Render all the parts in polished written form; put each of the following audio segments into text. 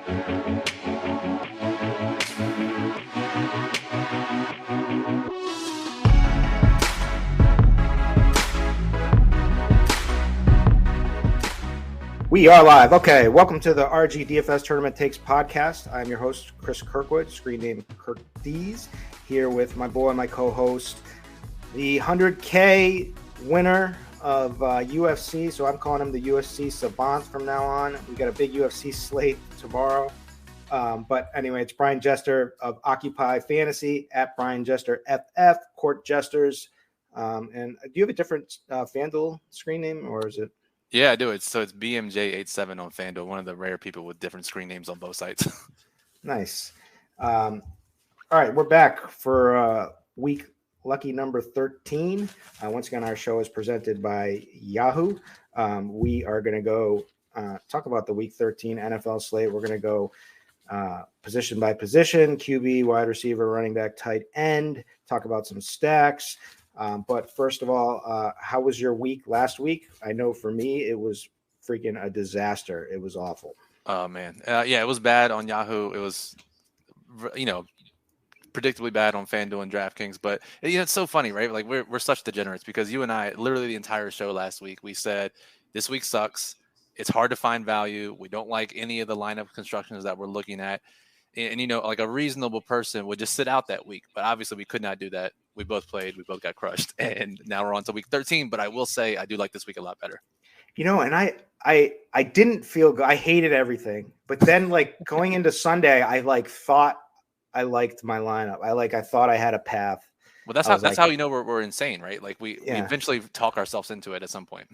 We are live. Okay, welcome to the RG DFS Tournament Takes podcast. I'm your host, Chris Kirkwood, screen name Kirk D's, here with my boy, my co-host, the 100K winner of UFC. So I'm calling him the UFC Savant from now on. We got a big UFC slate tomorrow. But anyway, it's Brian Jester of Occupy Fantasy at Brian Jester FF, Court Jesters. And do you have a different FanDuel screen name, or is it? Yeah, I do. It's BMJ87 on FanDuel, one of the rare people with different screen names on both sites. Nice. All right, we're back for week lucky number 13. Once again, our show is presented by Yahoo. We are going to go talk about the week 13 NFL slate. We're going to go position by position, QB, wide receiver, running back, tight end, talk about some stacks. But first of all, how was your week last week? I know for me, it was freaking a disaster. It was awful. Oh, man. Yeah, it was bad on Yahoo. It was, predictably bad on FanDuel and DraftKings. But, it's so funny, right? Like, we're such degenerates because you and I, literally the entire show last week, we said, this week sucks. It's hard to find value. We don't like any of the lineup constructions that we're looking at. And, like a reasonable person would just sit out that week. But obviously we could not do that. We both played. We both got crushed. And now we're on to week 13. But I will say I do like this week a lot better. And I didn't feel good. I hated everything. But then, going into Sunday, I thought I liked my lineup. I thought I had a path. Well, that's how we're insane, right? Like we eventually talk ourselves into it at some point.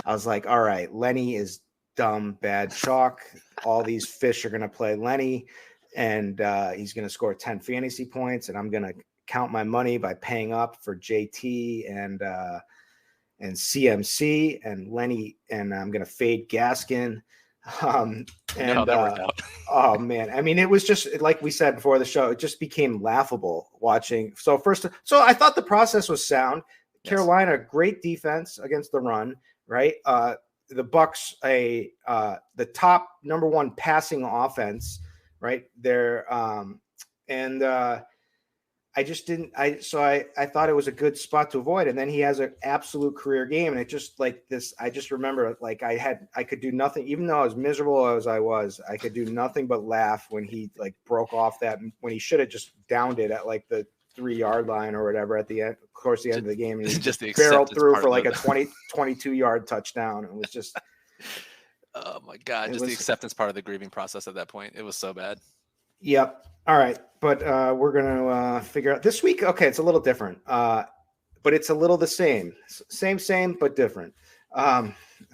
I was like, all right, Lenny is dumb, bad chalk. All these fish are going to play Lenny. And he's going to score 10 fantasy points, and I'm going to count my money by paying up for JT and CMC and Lenny, and I'm going to fade Gaskin. That worked out. Oh man, I mean, it was just like we said before the show. It just became laughable watching. So I thought the process was sound. Yes. Carolina, great defense against the run, right? The Bucks, the top number one passing offense. Right there. I just didn't, I thought it was a good spot to avoid. And then he has an absolute career game. And it just I just remember I could do nothing, even though I was miserable as I was, I could do nothing but laugh when he broke off that, when he should have just downed it at the 3-yard line or whatever at the end, of course, the end of the game. And he just barreled through for a 22-yard touchdown. It was just, oh my God, the acceptance part of the grieving process at that point. It was so bad. Yep. All right. But we're going to figure out this week. Okay. It's a little different, but it's a little the same, but different.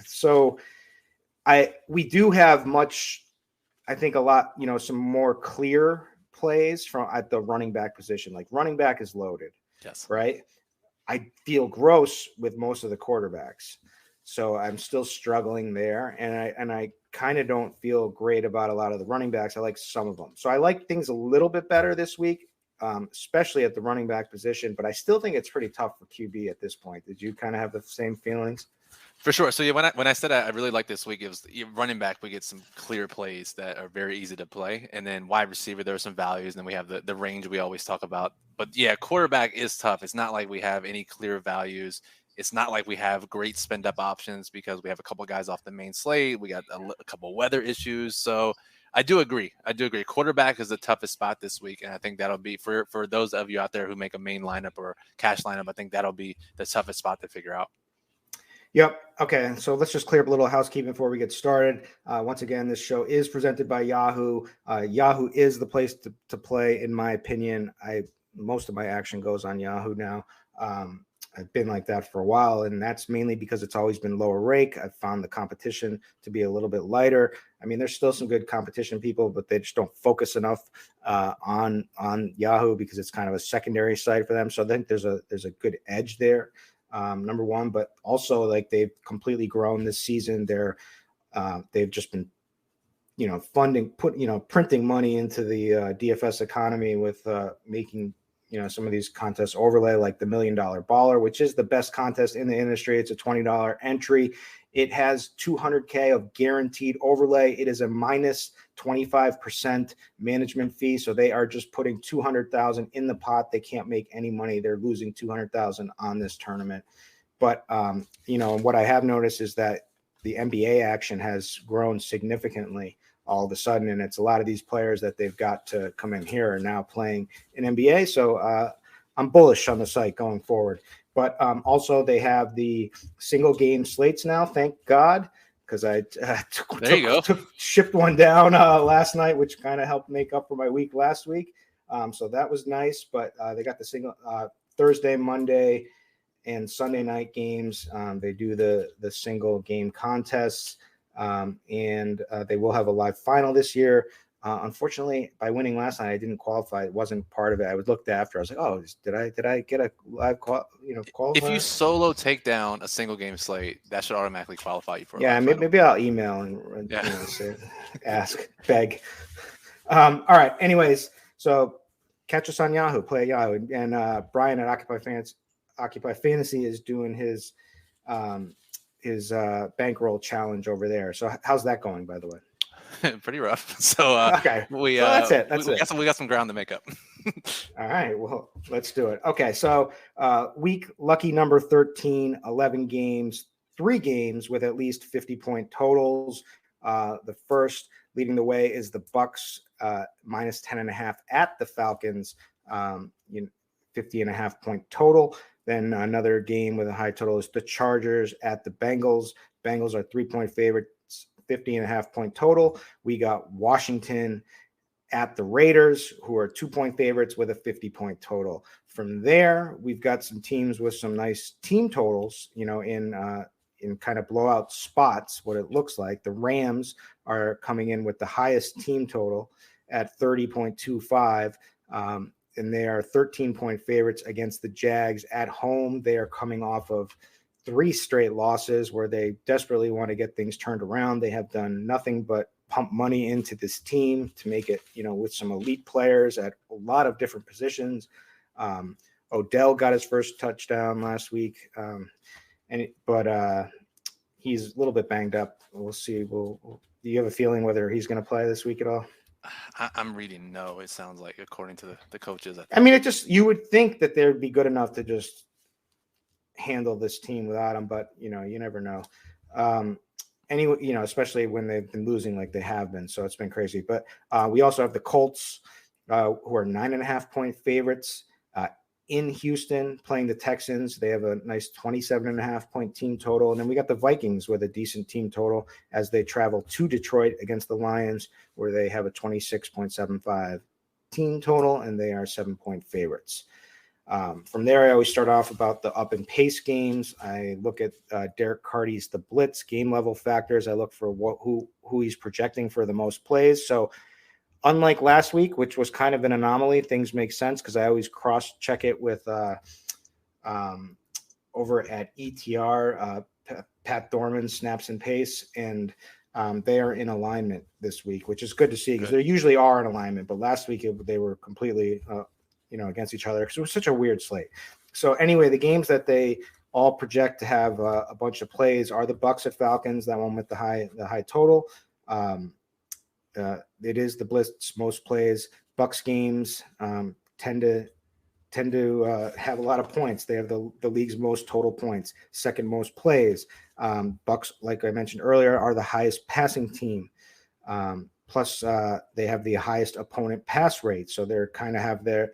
So we do have I think a lot, some more clear plays at the running back position. Running back is loaded. Yes. Right. I feel gross with most of the quarterbacks. So I'm still struggling there, and I kind of don't feel great about a lot of the running backs. I like some of them. So I like things a little bit better this week, especially at the running back position, but I still think it's pretty tough for QB at this point. Did you kind of have the same feelings? For sure. So yeah, when I said I really like this week, it was running back. We get some clear plays that are very easy to play, and then wide receiver, there are some values, and then we have the range we always talk about. But yeah, quarterback is tough. It's not like we have any clear values. It's not like we have great spend up options because we have a couple of guys off the main slate. We got a couple of weather issues. So I do agree. Quarterback is the toughest spot this week. And I think that'll be for those of you out there who make a main lineup or cash lineup. I think that'll be the toughest spot to figure out. Yep. Okay. So let's just clear up a little housekeeping before we get started. Once again, this show is presented by Yahoo. Yahoo is the place to play, in my opinion. Most of my action goes on Yahoo now. I've been like that for a while, and that's mainly because it's always been lower rake. I've found the competition to be a little bit lighter. I mean, there's still some good competition people, but they just don't focus enough on Yahoo because it's kind of a secondary site for them. So I think there's a good edge there, number one. But also, they've completely grown this season. They've just been, printing money into the DFS economy with making some of these contests overlay, like the $1 Million Baller, which is the best contest in the industry. It's a $20 entry It has 200K of guaranteed overlay. It is a minus 25% management fee. So they are just putting 200,000 in the pot. They can't make any money. They're losing 200,000 on this tournament. But, what I have noticed is that the NBA action has grown significantly all of a sudden. And it's a lot of these players that they've got to come in here are now playing in NBA. So I'm bullish on the site going forward. But also they have the single game slates now, thank God, because I shipped one down last night, which kind of helped make up for my week last week. So that was nice. But they got the single Thursday, Monday, and Sunday night games. They do the single game contests, and they will have a live final this year. Unfortunately, by winning last night, I didn't qualify. It wasn't part of it. I looked after. I was like, "Oh, did I get a live qualify?" If you solo take down a single game slate, that should automatically qualify you for. Yeah, maybe I'll email and say, ask, beg. All right. Anyways, so catch us on Yahoo, play Yahoo, and Brian at Occupy Fantasy is doing his bankroll challenge over there. So how's that going, by the way? Pretty rough. So okay, that's it. We got some ground to make up. All right, well, let's do it. Okay, so week lucky number 13, 11 games, 3 games with at least 50-point totals. The first leading the way is the Bucks minus 10.5 at the Falcons, 50.5-point total. Then another game with a high total is the Chargers at the Bengals. Bengals are 3-point favorites, 50.5-point total. We got Washington at the Raiders, who are 2-point favorites with a 50-point total. From there, we've got some teams with some nice team totals, in kind of blowout spots, what it looks like. The Rams are coming in with the highest team total at 30.25. And they are 13-point favorites against the Jags at home. They are coming off of 3 straight losses where they desperately want to get things turned around. They have done nothing but pump money into this team to make it, with some elite players at a lot of different positions. Odell got his first touchdown last week, but he's a little bit banged up. We'll see. Do you have a feeling whether he's going to play this week at all? I'm reading no. It sounds like, according to the coaches. You would think that they'd be good enough to just handle this team without him, but you never know. Especially when they've been losing like they have been. So it's been crazy. But we also have the Colts, who are 9.5-point favorites in Houston, playing the Texans. They have a nice 27.5-point team total. And then we got the Vikings with a decent team total as they travel to Detroit against the Lions, where they have a 26.75 team total, and they are 7-point favorites. From there, I always start off about the up and pace games. I look at Derek Carty's The Blitz game level factors. I look for who he's projecting for the most plays. So unlike last week, which was kind of an anomaly, things make sense because I always cross check it with over at ETR, Pat Dorman, Snaps and Pace, and they are in alignment this week, which is good to see because they usually are in alignment. But last week they were completely against each other because it was such a weird slate. So anyway, the games that they all project to have a bunch of plays are the Bucks at Falcons, that one with the high total. It is the Blitz most plays. Bucks games tend to have a lot of points. They have the league's most total points, second most plays. Bucks, like I mentioned earlier, are the highest passing team. Plus, they have the highest opponent pass rate. So they're kind of have that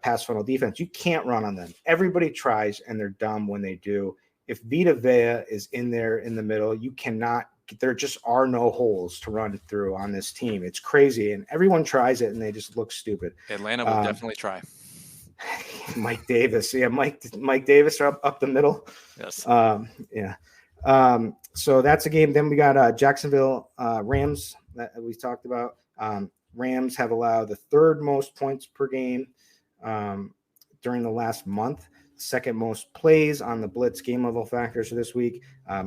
pass funnel defense. You can't run on them. Everybody tries, and they're dumb when they do. If Vita Vea is in there in the middle, you cannot. There just are no holes to run through on this team. It's crazy, and everyone tries it, and they just look stupid. Atlanta will definitely try. Mike Davis, Mike Davis up the middle. Yes. So that's a game. Then we got Jacksonville Rams that we talked about. Rams have allowed the 3rd most points per game during the last month, second most plays on the Blitz game level factors for this week.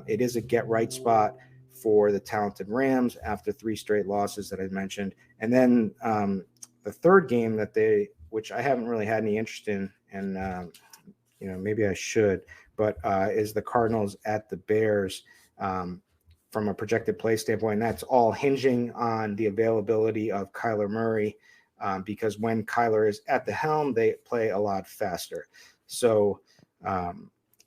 It is a get right spot for the talented Rams after 3 straight losses that I mentioned. And then the 3rd game which I haven't really had any interest in, and maybe I should, but is the Cardinals at the Bears. from a projected play standpoint. And that's all hinging on the availability of Kyler Murray, because when Kyler is at the helm, they play a lot faster. So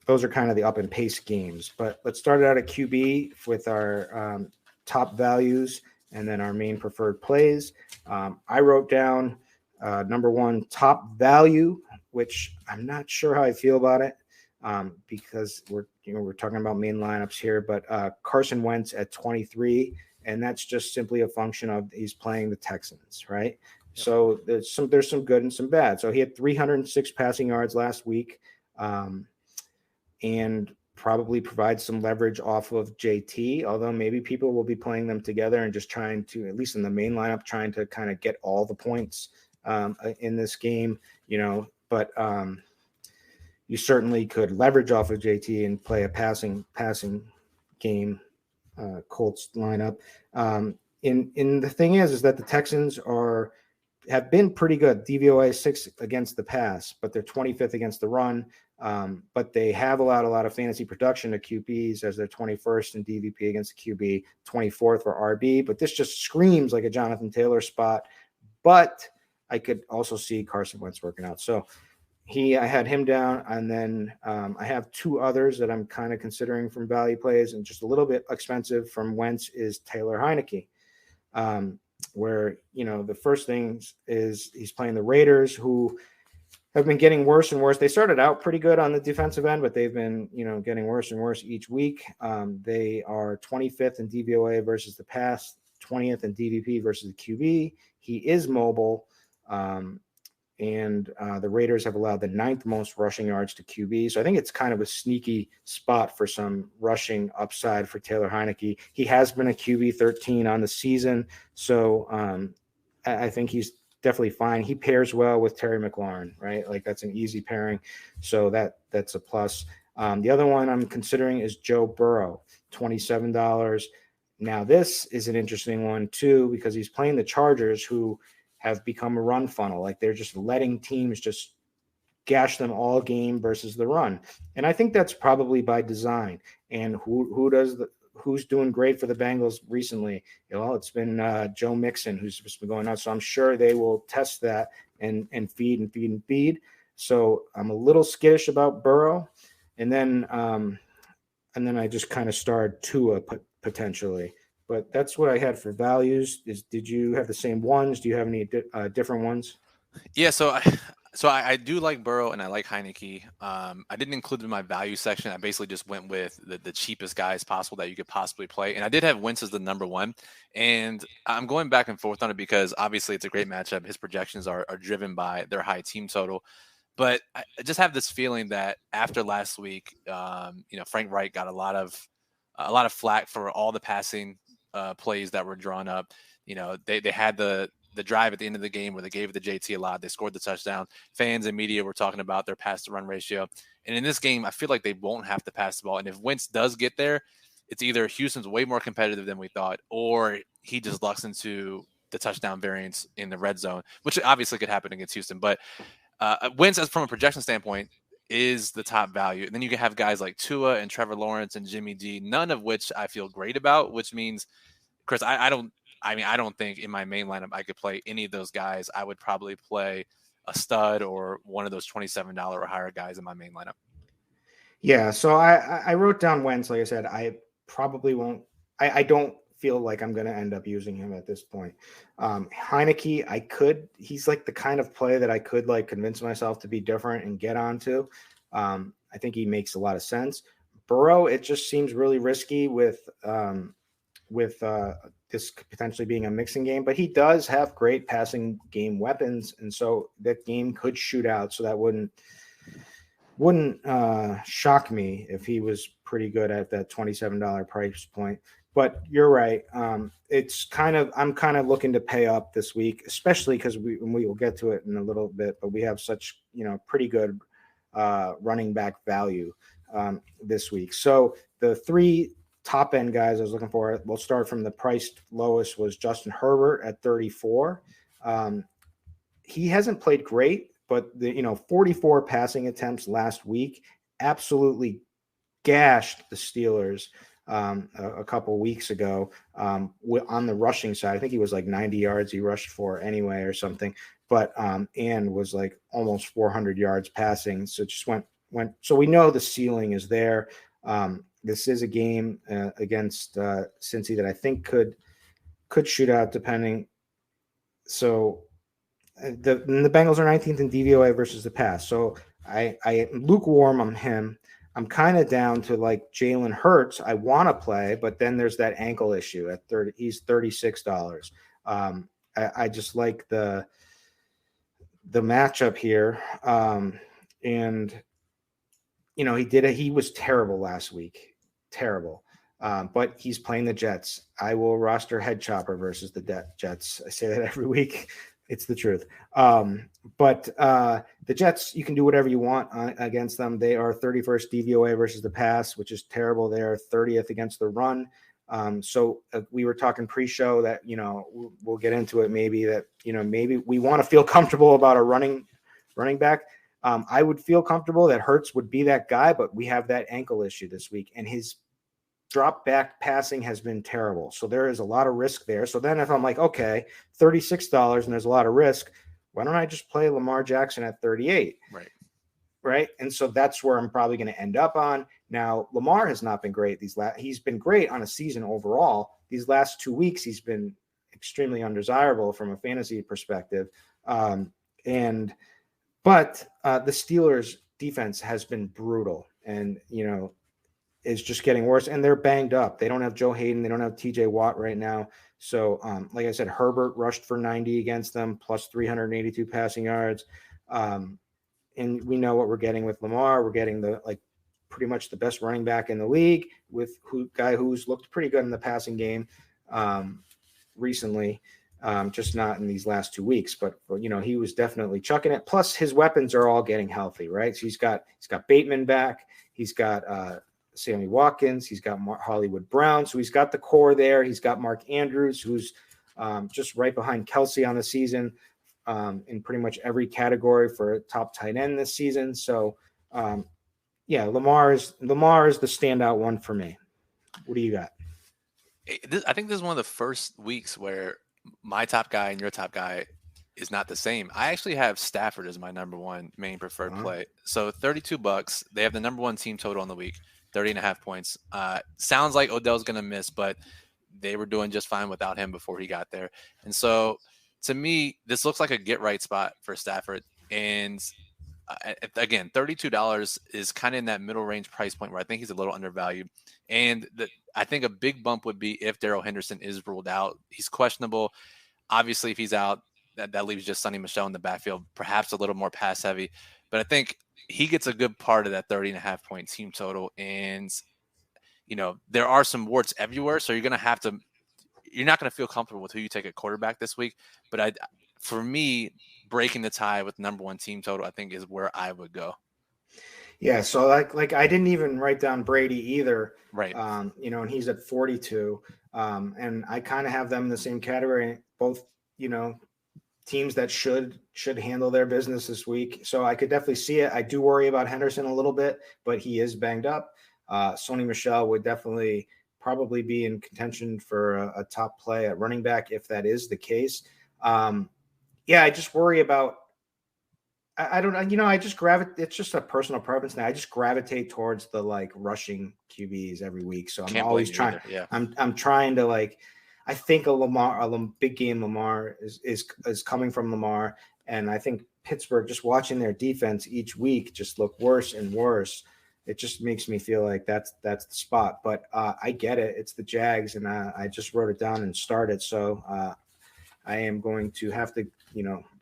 those are kind of the up and pace games. But let's start out at QB with our top values and then our main preferred plays. I wrote down number one, top value, which I'm not sure how I feel about it, because we're talking about main lineups here, but Carson Wentz at 23, and that's just simply a function of he's playing the Texans, right? Yep. So there's some good and some bad. So he had 306 passing yards last week, and probably provides some leverage off of JT, although maybe people will be playing them together and just trying to, at least in the main lineup, trying to kind of get all the points in this game, but you certainly could leverage off of JT and play a passing game Colts lineup. In the thing is that the Texans have been pretty good. DVOA 6 against the pass, but they're 25th against the run. But they have allowed a lot of fantasy production to QBs, as they're 21st in DVP against the QB, 24th for RB. But this just screams like a Jonathan Taylor spot. But I could also see Carson Wentz working out. So I had him down, and then I have two others that I'm kind of considering from value plays, and just a little bit expensive from Wentz is Taylor Heineke, where the first thing is he's playing the Raiders, who have been getting worse and worse. They started out pretty good on the defensive end, but they've been getting worse and worse each week. They are 25th in DVOA versus the pass, 20th in DVP versus the QB. He is mobile. And the Raiders have allowed the 9th most rushing yards to QB. So I think it's kind of a sneaky spot for some rushing upside for Taylor Heineke. He has been a QB 13 on the season. So I think he's definitely fine. He pairs well with Terry McLaurin, right? Like that's an easy pairing. So that's a plus. The other one I'm considering is Joe Burrow, $27. Now this is an interesting one too, because he's playing the Chargers, who have become a run funnel. Like they're just letting teams just gash them all game versus the run. And I think that's probably by design. And who's doing great for the Bengals recently? It's been Joe Mixon, who's just been going out. So I'm sure they will test that and feed. So I'm a little skittish about Burrow. And then I just kind of starred Tua potentially. But that's what I had for values. Did you have the same ones? Do you have any different ones? Yeah, so I do like Burrow and I like Heineke. I didn't include them in my value section. I basically just went with the cheapest guys possible that you could possibly play. And I did have Wentz as the number one. And I'm going back and forth on it because obviously it's a great matchup. His projections are driven by their high team total. But I just have this feeling that after last week, Frank Reich got a lot of flack for all the passing plays that were drawn up. They had the drive at the end of the game where they gave the JT a lot. They scored the touchdown. Fans and media were talking about their pass to run ratio. And in this game, I feel like they won't have to pass the ball. And if Wentz does get there, it's either Houston's way more competitive than we thought, or he just lucks into the touchdown variance in the red zone, which obviously could happen against Houston. But Wentz, as from a projection standpoint, is the top value. And then you can have guys like Tua and Trevor Lawrence and Jimmy G, none of which I feel great about, which means, Chris, I don't think in my main lineup I could play any of those guys. I would probably play a stud or one of those $27 or higher guys in my main lineup. Yeah, so I wrote down Wentz. Like I said, I probably won't. I don't feel like I'm going to end up using him at this point. Heineke, I could. He's like the kind of play that I could like convince myself to be different and get onto. I think he makes a lot of sense. Burrow, it just seems really risky with this potentially being a mixing game, but he does have great passing game weapons, and so that game could shoot out. So that wouldn't shock me if he was pretty good at that $27 price point. But you're right. I'm kind of looking to pay up this week, especially because we will get to it in a little bit. But we have such pretty good running back value this week. So the three top end guys I was looking for, we'll start from the priced lowest, was Justin Herbert at 34. He hasn't played great, but 44 passing attempts last week absolutely gashed the Steelers. a couple weeks ago on the rushing side. I think he was like 90 yards he rushed for anyway or something, but and was like almost 400 yards passing. So it just went. So we know the ceiling is there. This is a game against Cincy that I think could shoot out depending. So the Bengals are 19th in DVOA versus the pass. So I am lukewarm on him. I'm kind of down to like Jalen Hurts. I want to play, but then there's that ankle issue at 30. He's $36. I just like the matchup here. And he was terrible last week. Terrible. But he's playing the Jets. I will roster Head Chopper versus the Jets. I say that every week. It's the truth. But the Jets, you can do whatever you want against them. They are 31st DVOA versus the pass, which is terrible. They are 30th against the run. So we were talking pre-show that, we'll get into it maybe that, maybe we want to feel comfortable about a running back. I would feel comfortable that Hurts would be that guy, but we have that ankle issue this week, and his drop back passing has been terrible. So there is a lot of risk there. So then if I'm like, okay, $36 and there's a lot of risk, why don't I just play Lamar Jackson at 38? Right. And so that's where I'm probably going to end up on. Now, Lamar has not been great. He's been great on a season overall. These last 2 weeks, he's been extremely undesirable from a fantasy perspective. But the Steelers defense has been brutal and, is just getting worse, and they're banged up. They don't have Joe Hayden. They don't have TJ Watt right now. So, like I said, Herbert rushed for 90 against them, plus 382 passing yards. And we know what we're getting with Lamar. We're getting pretty much the best running back in the league with guy who's looked pretty good in the passing game recently, just not in these last 2 weeks. But he was definitely chucking it. Plus, his weapons are all getting healthy, right? So he's got Bateman back. He's got Sammy Watkins. He's got Hollywood Brown. So he's got the core there. He's got Mark Andrews, who's just right behind Kelsey on the season in pretty much every category for a top tight end this season. So, Lamar is the standout one for me. What do you got? I think this is one of the first weeks where my top guy and your top guy is not the same. I actually have Stafford as my number one main preferred play. So $32. They have the number one team total on the week. 30.5 points. Sounds like Odell's going to miss, but they were doing just fine without him before he got there. And so to me, this looks like a get right spot for Stafford. And again, $32 is kind of in that middle range price point where I think he's a little undervalued. And I think a big bump would be if Darrell Henderson is ruled out. He's questionable. Obviously, if he's out, that leaves just Sonny Michel in the backfield, perhaps a little more pass heavy. But I think he gets a good part of that 30.5 point team total. And, there are some warts everywhere. So you're not going to feel comfortable with who you take at quarterback this week. But for me, breaking the tie with number one team total, I think is where I would go. Yeah. So like I didn't even write down Brady either. Right. And he's at 42. And I kind of have them in the same category, both, teams that should handle their business this week. So I could definitely see it. I do worry about Henderson a little bit, but he is banged up. Sonny Michel would definitely probably be in contention for a top play at running back if that is the case. I just worry about I don't know. I just gravitate. It's just a personal preference now. I just gravitate towards the rushing QBs every week. So I'm always trying. Yeah. I'm trying to I think a big game Lamar is coming from Lamar, and I think Pittsburgh, just watching their defense each week, just look worse and worse. It just makes me feel like that's the spot. But I get it. It's the Jags, and I just wrote it down and started. So I am going to have to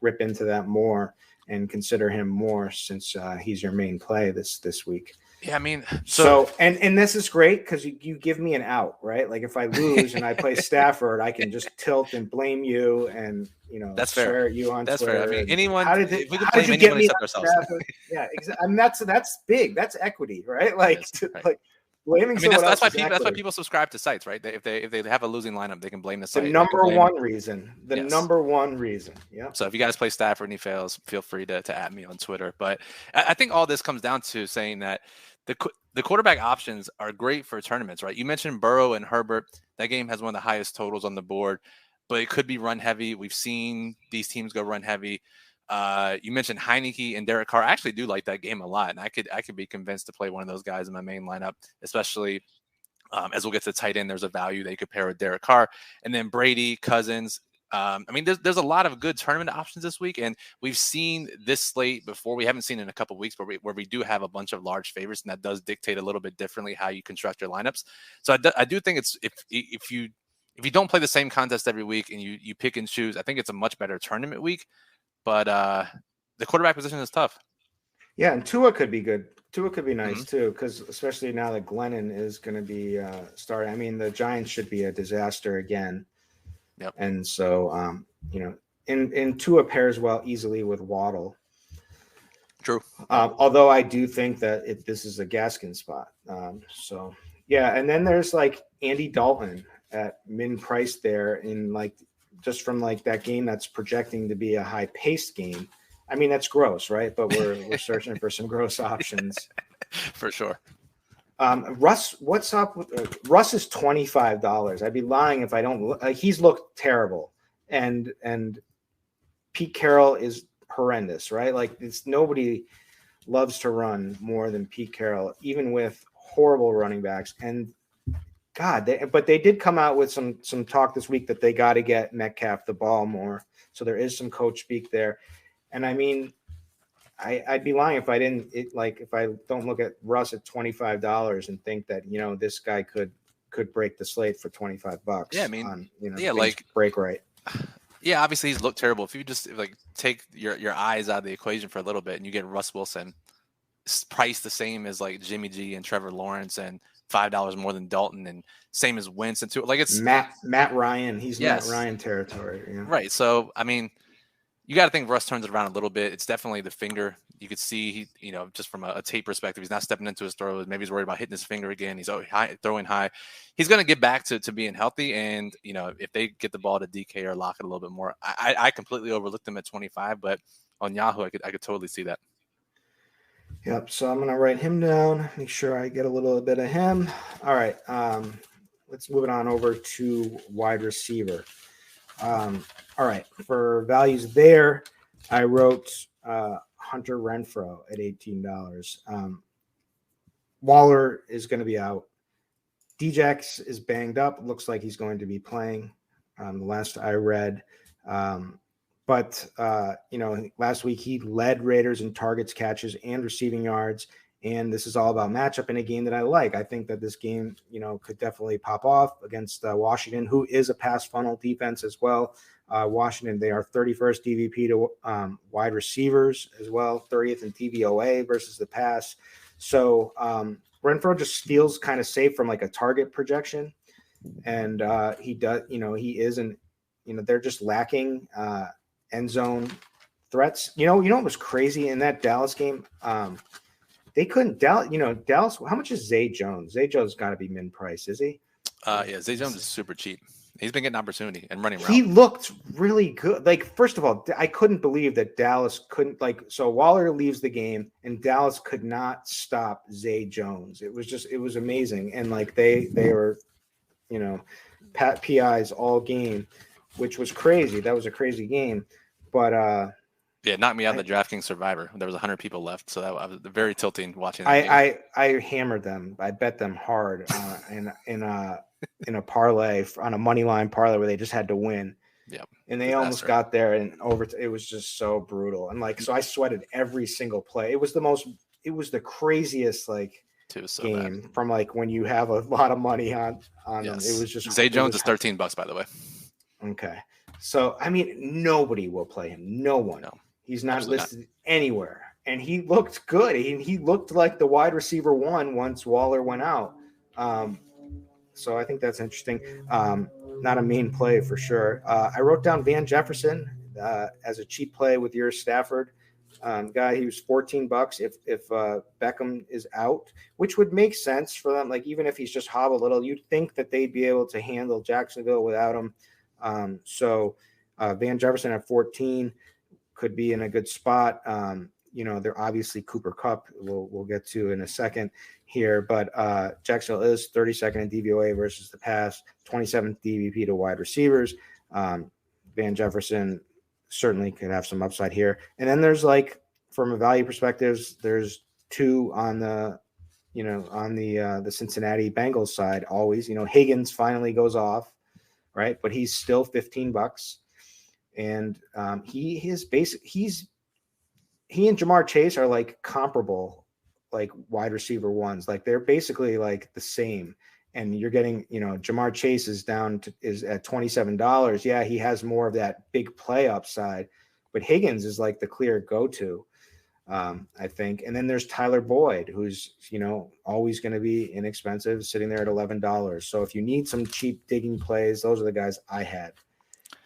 rip into that more and consider him more since he's your main play this week. Yeah, I mean, so and this is great because you give me an out, right? Like if I lose and I play Stafford, I can just tilt and blame you and that's swear fair. at you on that's Twitter. Fair. I mean, anyone. How did you get me ourselves? Yeah, exactly. I mean, that's big. That's equity, right? Blaming. That's why people subscribe to sites, right? If they have a losing lineup, they can blame the site. The number one reason. Number one reason. Yeah. So if you guys play Stafford and he fails, feel free to at me on Twitter. But I think all this comes down to saying that the quarterback options are great for tournaments, right? You mentioned Burrow and Herbert. That game has one of the highest totals on the board, but it could be run heavy. We've seen these teams go run heavy. You mentioned Heineke and Derek Carr. I actually do like that game a lot, and I could be convinced to play one of those guys in my main lineup, especially as we'll get to the tight end. There's a value they could pair with Derek Carr, and then Brady, Cousins. I mean, there's a lot of good tournament options this week, and we've seen this slate before. We haven't seen it in a couple of weeks, but where we do have a bunch of large favorites, and that does dictate a little bit differently how you construct your lineups. So I do think it's if you don't play the same contest every week and you pick and choose, I think it's a much better tournament week. But the quarterback position is tough. Yeah, and Tua could be good. Tua could be nice too, because especially now that Glennon is going to be starting. I mean, the Giants should be a disaster again. Yep. And so, and Tua pairs well easily with Waddle. True. Although I do think that this is a Gaskin spot. So, yeah. And then there's like Andy Dalton at min price there in just from that game that's projecting to be a high paced game. I mean, that's gross, right? But we're searching for some gross options. For sure. Russ, what's up with Russ is $25. I'd be lying if I don't. He's looked terrible, and Pete Carroll is horrendous, right? Nobody loves to run more than Pete Carroll, even with horrible running backs. And God, but they did come out with some talk this week that they got to get Metcalf the ball more. So there is some coach speak there, and I mean. I'd be lying if I didn't if I don't look at Russ at $25 and think that this guy could break the slate for $25. Yeah, I mean, break right. Yeah, obviously he's looked terrible. If you just take your eyes out of the equation for a little bit and you get Russ Wilson priced the same as Jimmy G and Trevor Lawrence and $5 more than Dalton and same as Wentz and it's Matt Ryan. He's Matt Ryan territory. Yeah. Right. So I mean. You got to think Russ turns it around a little bit. It's definitely the finger. You could see, just from a tape perspective, he's not stepping into his throws. Maybe he's worried about hitting his finger again. He's throwing high. He's going to get back to being healthy. And, if they get the ball to DK or lock it a little bit more, I completely overlooked him at 25, but on Yahoo, I could totally see that. Yep. So I'm going to write him down, make sure I get a little bit of him. All right. Let's move it on over to wide receiver. All right, for values there, I wrote Hunter Renfrow at $18. Waller is going to be out. Djax is banged up. Looks like he's going to be playing. The last I read, but last week he led Raiders in targets, catches, and receiving yards. And this is all about matchup in a game that I like. I think that this game, could definitely pop off against Washington, who is a pass funnel defense as well. Washington, they are 31st DVP to wide receivers as well, 30th in TVOA versus the pass. So Renfrow just feels kind of safe from a target projection. And he does, he isn't, they're just lacking end zone threats. What was crazy in that Dallas game? They couldn't Dallas. How much is Zay Jones? Zay Jones got to be min price, is he? Yeah, Zay Jones is super cheap. He's been getting opportunity and running around. He looked really good. First of all, I couldn't believe that Dallas couldn't So Waller leaves the game and Dallas could not stop Zay Jones. It was amazing. And they were, PIs all game, which was crazy. That was a crazy game. But yeah, knocked me out of the DraftKings Survivor. There was 100 people left, so that was very tilting watching that game. I hammered them. I bet them hard in a parlay, on a money line parlay where they just had to win. Yeah, and they almost got there and over. It was just so brutal. And so I sweated every single play. It was the craziest game bad. From when you have a lot of money on them. It was just Zay Jones is $13, by the way. Okay, so I mean nobody will play him. No one. No. He's not listed anywhere. And he looked good. He looked like the wide receiver one once Waller went out. So I think that's interesting. Not a main play for sure. I wrote down Van Jefferson as a cheap play with your Stafford guy. He was $14 if Beckham is out, which would make sense for them. Even if he's just hobbled a little, you'd think that they'd be able to handle Jacksonville without him. So Van Jefferson at 14 could be in a good spot. they're obviously Cooper Kupp. We'll get to in a second here, but Jacksonville is 32nd in DVOA versus the pass, 27th DVP to wide receivers. Van Jefferson certainly could have some upside here. And then there's like, from a value perspective, there's two on the Cincinnati Bengals side always. Higgins finally goes off, right? But he's still $15. And he and Jamar Chase are like comparable, like wide receiver ones. Like they're basically like the same. And you're getting, Jamar Chase is at $27. Yeah, he has more of that big play upside, but Higgins is like the clear go-to, I think. And then there's Tyler Boyd, who's, always going to be inexpensive, sitting there at $11. So if you need some cheap digging plays, those are the guys I had.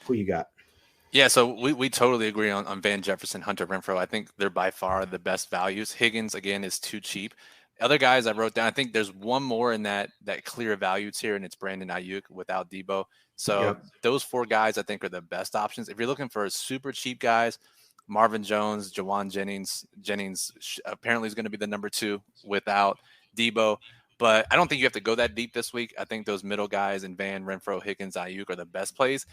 Who you got? Yeah, so we totally agree on Van Jefferson, Hunter Renfrow. I think they're by far the best values. Higgins, again, is too cheap. Other guys I wrote down, I think there's one more in that clear value tier, and it's Brandon Ayuk without Debo. So Those four guys I think are the best options. If you're looking for super cheap guys, Marvin Jones, Jawan Jennings apparently is going to be the number 2 without Debo. But I don't think you have to go that deep this week. I think those middle guys and Van, Renfrow, Higgins, Ayuk are the best plays.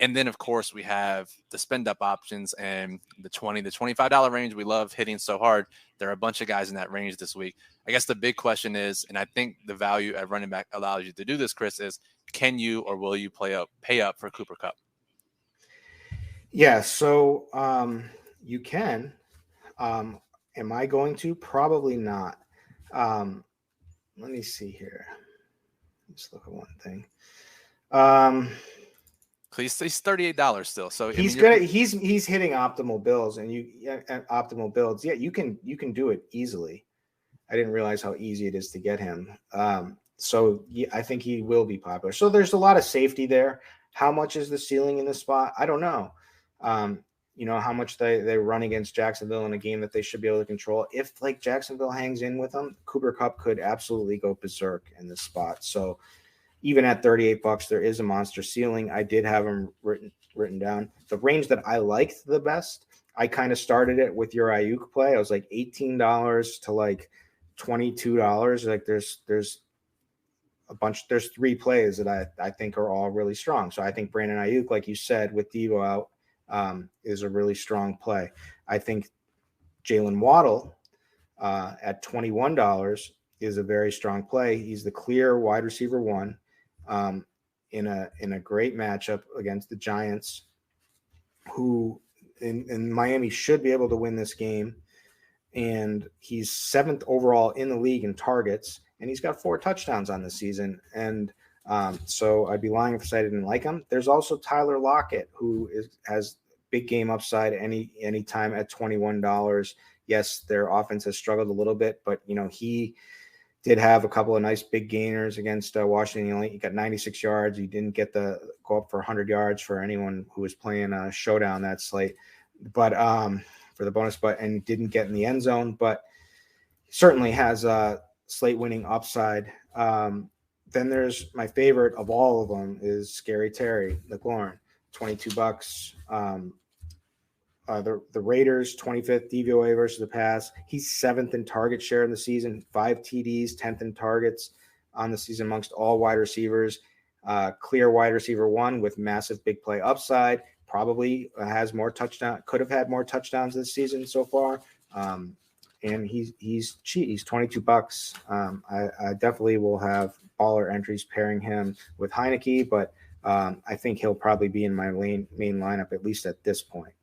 And then, of course, we have the spend-up options and the $20 to $25 range. We love hitting so hard. There are a bunch of guys in that range this week. I guess the big question is, and I think the value at running back allows you to do this, Chris, is can you or will you pay up for Cooper Kupp? Yeah, so you can. Am I going to? Probably not. Let me see here. Let's look at one thing. He's $38 still, so he's he's hitting optimal builds, and optimal builds. Yeah, you can do it easily. I didn't realize how easy it is to get him. So yeah, I think he will be popular. So there's a lot of safety there. How much is the ceiling in this spot? I don't know. How much they run against Jacksonville in a game that they should be able to control. If like Jacksonville hangs in with them, Cooper Kupp could absolutely go berserk in this spot. So even at $38, there is a monster ceiling. I did have them written down. The range that I liked the best, I kind of started it with your Ayuk play. I was like $18 to like $22. Like there's a bunch. There's 3 plays that I think are all really strong. So I think Brandon Ayuk, like you said, with Debo out, is a really strong play. I think Jalen Waddle at $21 is a very strong play. He's the clear wide receiver 1. In a great matchup against the Giants, who in Miami should be able to win this game. And he's 7th overall in the league in targets, and he's got 4 touchdowns on the season. And so I'd be lying if I didn't like him. There's also Tyler Lockett, who has big game upside any time at $21. Yes, their offense has struggled a little bit, but he did have a couple of nice big gainers against Washington. He got 96 yards. He didn't get the go up for 100 yards for anyone who was playing a showdown that slate, but for the bonus, and didn't get in the end zone, but certainly has a slate winning upside. Then there's my favorite of all of them is Scary Terry McLaurin, $22. The Raiders, 25th DVOA versus the pass. He's 7th in target share in the season, 5 TDs, 10th in targets on the season amongst all wide receivers. Clear wide receiver 1 with massive big play upside. Probably has more touchdown. Could have had more touchdowns this season so far. And he's cheap. He's $22. I definitely will have baller entries pairing him with Heineke, but I think he'll probably be in my main lineup at least at this point.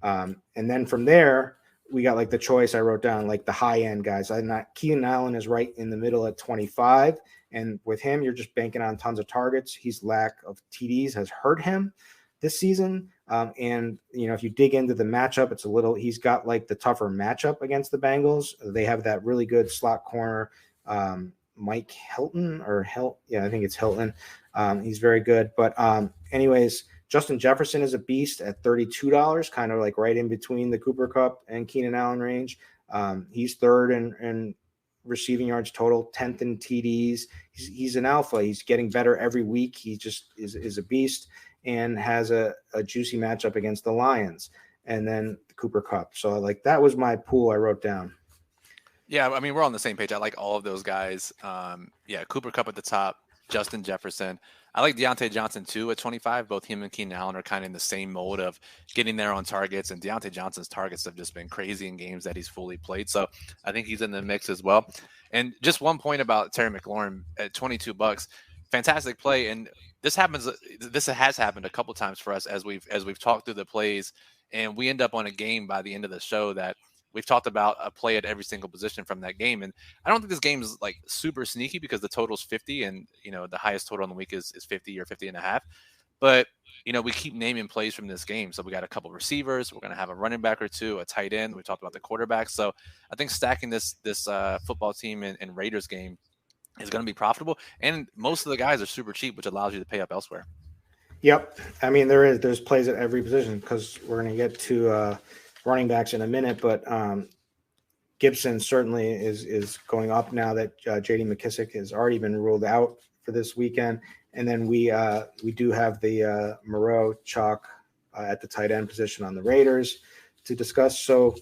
And then from there, we got like the choice I wrote down, like the high end guys. Keenan Allen is right in the middle at 25. And with him, you're just banking on tons of targets. His lack of TDs has hurt him this season. And if you dig into the matchup, he's got like the tougher matchup against the Bengals. They have that really good slot corner, Mike Hilton I think it's Hilton. He's very good. But anyways, Justin Jefferson is a beast at $32, kind of like right in between the Cooper Kupp and Keenan Allen range. He's 3rd in receiving yards total, 10th in TDs. He's an alpha. He's getting better every week. He just is a beast and has a juicy matchup against the Lions. and then Cooper Kupp. So like that was my pool I wrote down. Yeah, I mean, we're on the same page. I like all of those guys. Yeah, Cooper Kupp at the top, Justin Jefferson. I like Deontay Johnson too at 25. Both him and Keenan Allen are kind of in the same mode of getting there on targets, and Deontay Johnson's targets have just been crazy in games that he's fully played. So I think he's in the mix as well. And just one point about Terry McLaurin at $22, fantastic play. And this happens. This has happened a couple times for us as we've talked through the plays, and we end up on a game by the end of the show that we've talked about a play at every single position from that game. And I don't think this game is like super sneaky because the total's 50 and, the highest total on the week is 50 or 50 and a half. But, we keep naming plays from this game. So we got a couple receivers. We're going to have a running back or two, a tight end. We talked about the quarterback. So I think stacking this football team and Raiders game is going to be profitable. And most of the guys are super cheap, which allows you to pay up elsewhere. Yep. I mean, there's plays at every position because we're going to get to running backs in a minute, but Gibson certainly is going up now that J.D. McKissick has already been ruled out for this weekend. And then we do have the Moreau chalk at the tight end position on the Raiders to discuss. So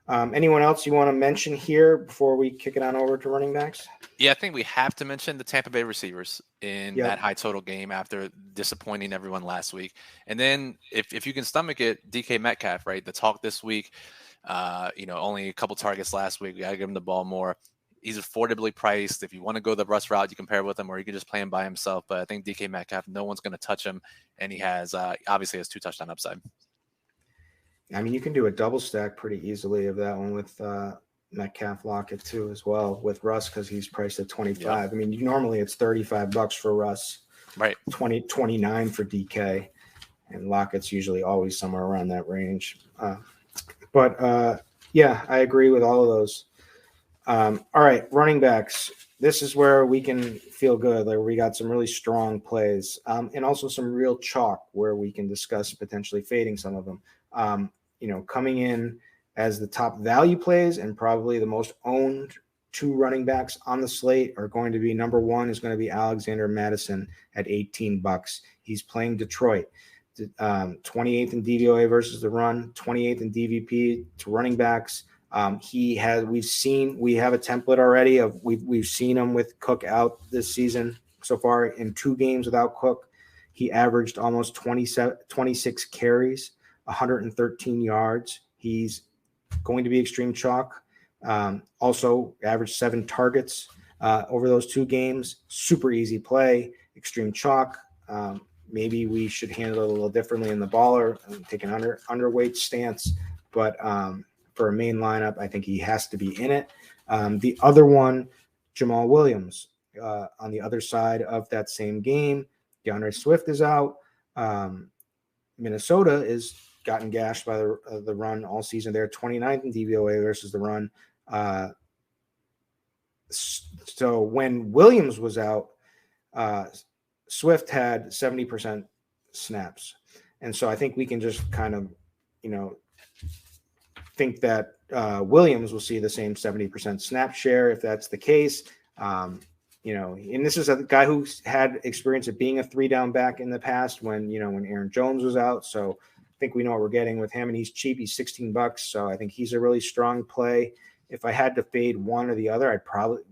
anyone else you want to mention here before we kick it on over to running backs? Yeah, I think we have to mention the Tampa Bay receivers in that high total game after disappointing everyone last week. And then if you can stomach it, DK Metcalf, right? The talk this week, only a couple targets last week. We got to give him the ball more. He's affordably priced. If you want to go the Russ route, you can pair with him, or you can just play him by himself. But I think DK Metcalf, no one's going to touch him. And he has obviously has 2 touchdown upside. I mean, you can do a double stack pretty easily of that one with Metcalf Lockett too as well with Russ because he's priced at 25. Yep. I mean, normally it's $35 for Russ, right? 29 for DK, and Lockett's usually always somewhere around that range. But I agree with all of those. All right, running backs. This is where we can feel good. Like we got some really strong plays, and also some real chalk where we can discuss potentially fading some of them. Coming in as the top value plays and probably the most owned 2 running backs on the slate are going to be number 1 is going to be Alexander Mattison at $18. He's playing Detroit, 28th in DVOA versus the run, 28th in DVP to running backs. We have a template already of we've seen him with Cook out this season so far in 2 games without Cook. He averaged almost 26 carries, 113 yards. He's going to be extreme chalk. Also averaged 7 targets over those 2 games. Super easy play, extreme chalk. Maybe we should handle it a little differently in the baller and take an underweight stance. But for a main lineup, I think he has to be in it. The other one, Jamal Williams, on the other side of that same game. DeAndre Swift is out. Minnesota is gotten gashed by the run all season. They're 29th in DVOA versus the run. So when Williams was out, Swift had 70% snaps. And so I think we can just kind of, think that Williams will see the same 70% snap share if that's the case. And this is a guy who's had experience of being a 3-down back in the past when Aaron Jones was out. So I think we know what we're getting with him, and he's cheap. He's $16. So I think he's a really strong play. If I had to fade one or the other,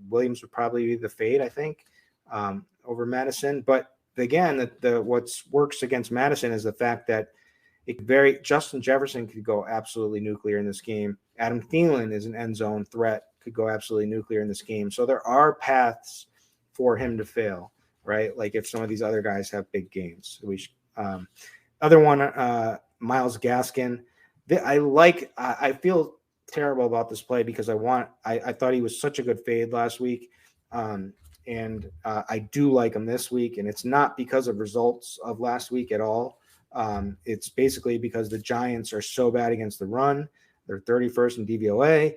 Williams would probably be the fade, I think, over Madison. But again, what works against Madison is the fact that Justin Jefferson could go absolutely nuclear in this game. Adam Thielen is an end zone threat, could go absolutely nuclear in this game. So there are paths for him to fail, right? Like if some of these other guys have big games. Other one, Myles Gaskin. I feel terrible about this play because I thought he was such a good fade last week. And I do like him this week, and it's not because of results of last week at all. It's basically because the Giants are so bad against the run. They're 31st in DVOA.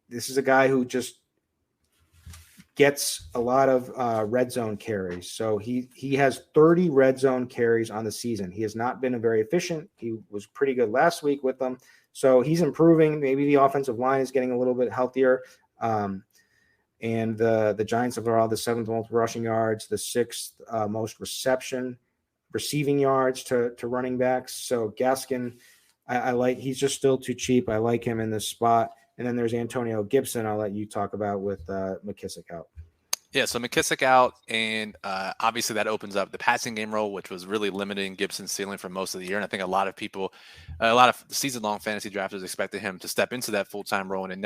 This is a guy who just gets a lot of red zone carries. So he has 30 red zone carries on the season. He has not been very efficient. He was pretty good last week with them. So he's improving. Maybe the offensive line is getting a little bit healthier. And the Giants have all the 7th most rushing yards, the 6th most receiving yards to running backs. So Gaskin I like, he's just still too cheap. I like him in this spot. And then there's Antonio Gibson. I'll let you talk about with McKissick out. Yeah, so McKissick out, and obviously that opens up the passing game role, which was really limiting Gibson's ceiling for most of the year. And I think a lot of people, a lot of season-long fantasy drafters expected him to step into that full-time role, and it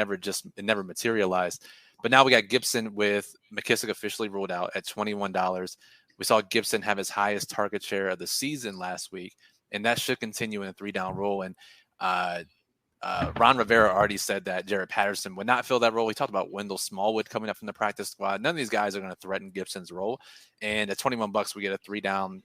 never materialized. But now we got Gibson with McKissick officially ruled out at $21. We saw Gibson have his highest target share of the season last week, and that should continue in a 3-down role. And Ron Rivera already said that Jared Patterson would not fill that role. He talked about Wendell Smallwood coming up from the practice squad. None of these guys are going to threaten Gibson's role. And at $21, we get a 3-down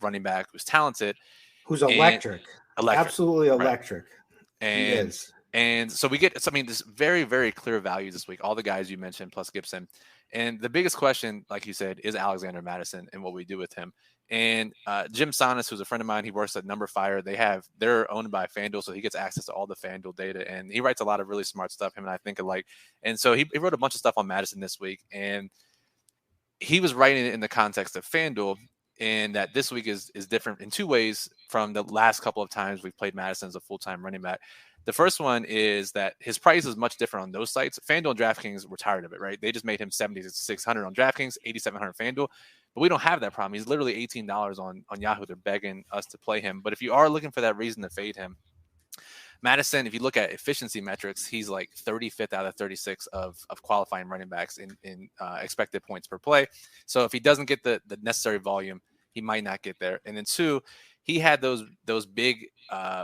running back who's talented, who's electric, absolutely electric. Right? And, he is. And so we get, this very, very clear value this week. All the guys you mentioned plus Gibson. And the biggest question, like you said, is Alexander Madison and what we do with him. And Jim Sonis, who's a friend of mine, he works at Number Fire. They're owned by FanDuel, so he gets access to all the FanDuel data, and he writes a lot of really smart stuff. Him and I think alike. And so he wrote a bunch of stuff on Madison this week, and he was writing it in the context of FanDuel, and that this week is different in two ways from the last couple of times we've played Madison as a full-time running back. The first one is that his price is much different on those sites. FanDuel and DraftKings were tired of it, right? They just made him $7,600 on DraftKings, $8,700 FanDuel. But we don't have that problem. He's literally $18 on Yahoo. They're begging us to play him. But if you are looking for that reason to fade him, Madison, if you look at efficiency metrics, he's like 35th out of 36 of qualifying running backs in expected points per play. So if he doesn't get the necessary volume, he might not get there. And then two, he had those big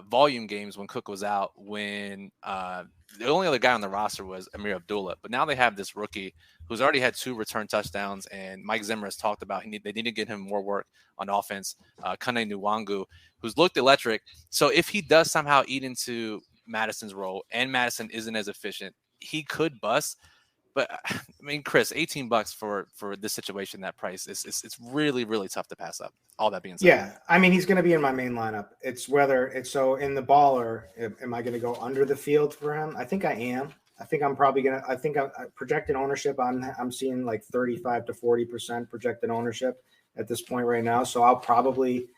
volume games when Cook was out, when the only other guy on the roster was Amir Abdullah. But now they have this rookie who's already had 2 return touchdowns, and Mike Zimmer has talked about they need to get him more work on offense. Kane Nwangu, who's looked electric. So if he does somehow eat into Madison's role and Madison isn't as efficient, he could bust. But Chris, $18 for this situation, that price it's really, really tough to pass up. All that being said, yeah, he's going to be in my main lineup. It's whether it's so in the baller. Am I going to go under the field for him? I think I am. I think I'm probably going to. I think I'm projected ownership. I'm seeing like 35 to 40% projected ownership at this point right now. So I'll probably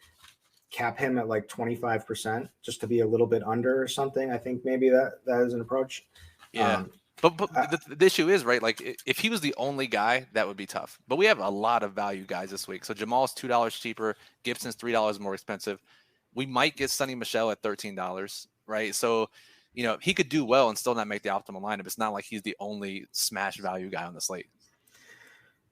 cap him at like 25% just to be a little bit under or something. I think maybe that is an approach. Yeah. But the issue is, right, like if he was the only guy, that would be tough. But we have a lot of value guys this week. So Jamal's $2 cheaper. Gibson's $3 more expensive. We might get Sonny Michel at $13, right? So, he could do well and still not make the optimal lineup. It's not like he's the only smash value guy on the slate.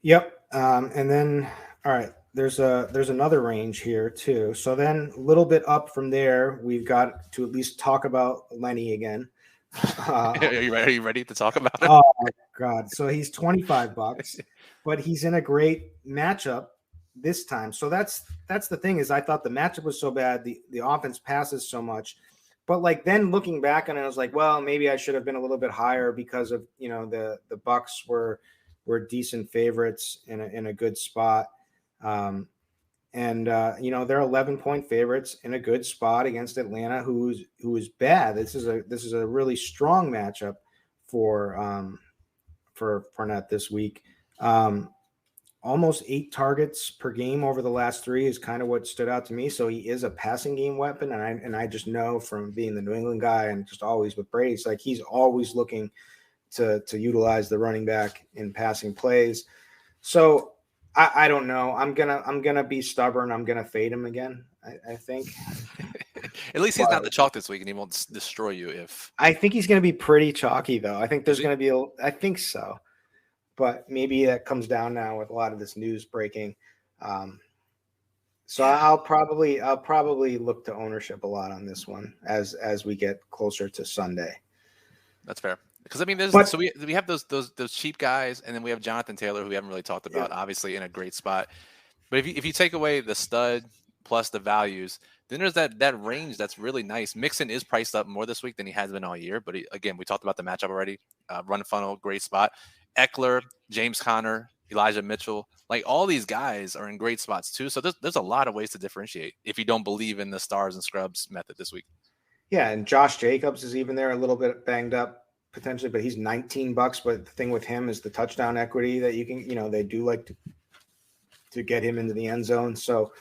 Yep. And then, all right, there's another range here too. So then a little bit up from there, we've got to at least talk about Lenny again. Are you ready to talk about it? Oh my God. So he's $25, but he's in a great matchup this time. So that's the thing is I thought the matchup was so bad. The offense passes so much, but like then looking back on it, I was like, well, maybe I should have been a little bit higher because of, the Bucks were decent favorites in a good spot. And they're 11-point favorites in a good spot against Atlanta, who is bad. This is a really strong matchup for Fournette this week. Almost 8 targets per game over the last 3 is kind of what stood out to me. So he is a passing game weapon, and I just know from being the New England guy and just always with Brady, it's like he's always looking to utilize the running back in passing plays. So I don't know. I'm gonna be stubborn. I'm gonna fade him again. I think. At least he's not the chalk this week, and he won't destroy you. If I think he's gonna be pretty chalky, though. I think there's gonna be. I think so, but maybe that comes down now with a lot of this news breaking. So I'll probably look to ownership a lot on this one as we get closer to Sunday. That's fair. Because we have those cheap guys, and then we have Jonathan Taylor, who we haven't really talked about, obviously in a great spot. But if you take away the stud plus the values, then there's that range that's really nice. Mixon is priced up more this week than he has been all year. But again, we talked about the matchup already. Run funnel, great spot. Eckler, James Conner, Elijah Mitchell, like all these guys are in great spots too. So there's a lot of ways to differentiate if you don't believe in the stars and scrubs method this week. Yeah, and Josh Jacobs is even there, a little bit banged up potentially, but he's $19. But the thing with him is the touchdown equity that you can, they do like to get him into the end zone. So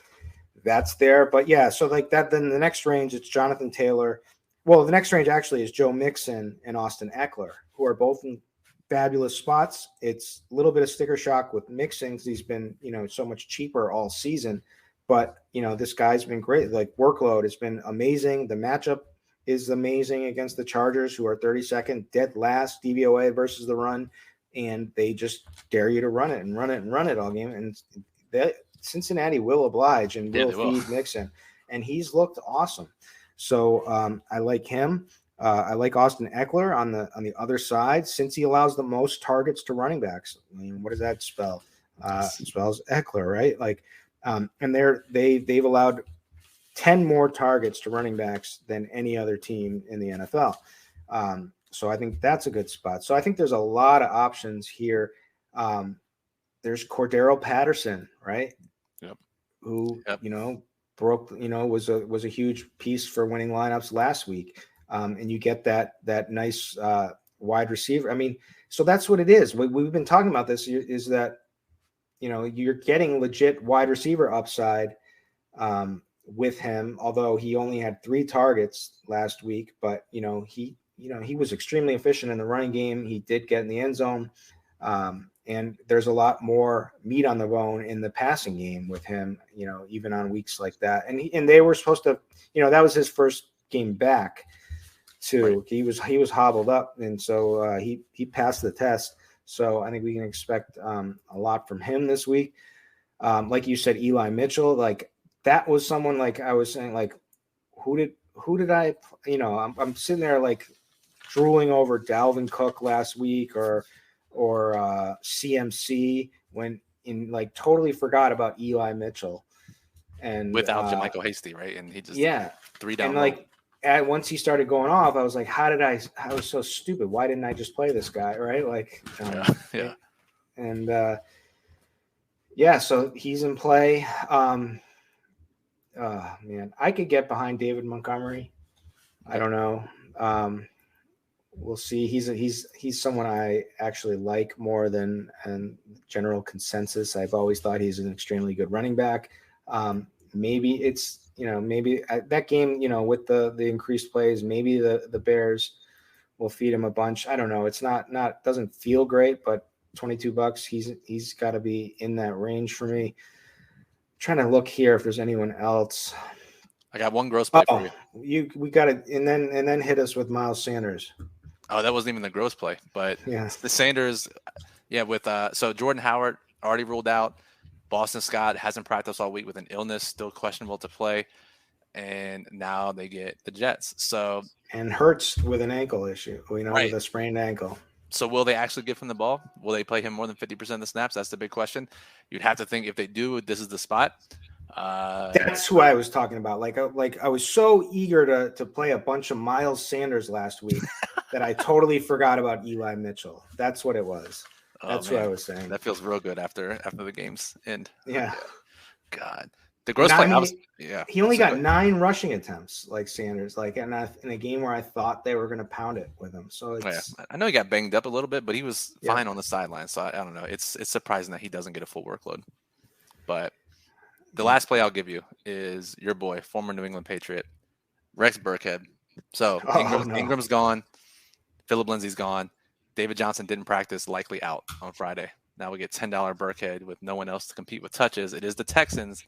that's there. But yeah, so like that, then the next range, it's Jonathan Taylor Well, the next range actually is Joe Mixon and Austin Eckler, who are both in fabulous spots. It's a little bit of sticker shock with Mixon because he's been, so much cheaper all season. But, this guy's been great. Like, workload has been amazing. The matchup is amazing against the Chargers, who are 32nd, dead last DVOA versus the run. And they just dare you to run it and run it and run it all game. And that Cincinnati will oblige and will feed Mixon. And he's looked awesome. So I like him. I like Austin Eckler on the other side, since he allows the most targets to running backs. I mean, what does that spell? It spells Eckler, right? Like, and they've allowed 10 more targets to running backs than any other team in the NFL. So I think that's a good spot. So I think there's a lot of options here. There's Cordero Patterson, right? Yep. Who, broke, was a huge piece for winning lineups last week. And you get that nice wide receiver. I mean, so that's what it is. We've been talking about this is that, you're getting legit wide receiver upside with him, although he only had 3 targets last week, but he was extremely efficient in the running game. He did get in the end zone. And there's a lot more meat on the bone in the passing game with him, even on weeks like that. And they were supposed to, that was his first game back too. Right. He was hobbled up. And so he passed the test. So I think we can expect a lot from him this week. Like you said, Eli Mitchell, like that was someone, like I was saying, like, who did I, I'm sitting there like drooling over Dalvin Cook last week or CMC when totally forgot about Eli Mitchell and without Jermichael Hasty, right? And he just 3 down. And once he started going off, I was like, I was so stupid. Why didn't I just play this guy? Right. Like, yeah. And so he's in play. Man, I could get behind David Montgomery. I don't know. We'll see. He's someone I actually like more than general consensus. I've always thought he's an extremely good running back. Maybe it's, maybe that game, with the increased plays, maybe the Bears will feed him a bunch. I don't know. It's not doesn't feel great, but $22, he's got to be in that range for me. I'm trying to look here if there's anyone else. I got one gross play for you. We got it, and then hit us with Miles Sanders. Oh, that wasn't even the gross play, but the Sanders, with so Jordan Howard already ruled out. Boston Scott hasn't practiced all week with an illness, still questionable to play, and now they get the Jets. So and Hurts with an ankle issue, with a sprained ankle. So will they actually give him the ball? Will they play him more than 50% of the snaps? That's the big question. You'd have to think if they do, this is the spot. That's who I was talking about. Like I was so eager to play a bunch of Miles Sanders last week that I totally forgot about Eli Mitchell. That's what it was. That's what I was saying. That feels real good after the games end. Yeah. God. The gross play. He only got 9 rushing attempts, like Sanders, like in a game where I thought they were going to pound it with him. So I know he got banged up a little bit, but he was fine on the sideline. So I don't know. It's surprising that he doesn't get a full workload. But the last play I'll give you is your boy, former New England Patriot, Rex Burkhead. So Ingram's gone. Phillip Lindsay's gone. David Johnson didn't practice, likely out on Friday. Now we get $10 Burkhead with no one else to compete with touches. It is the Texans,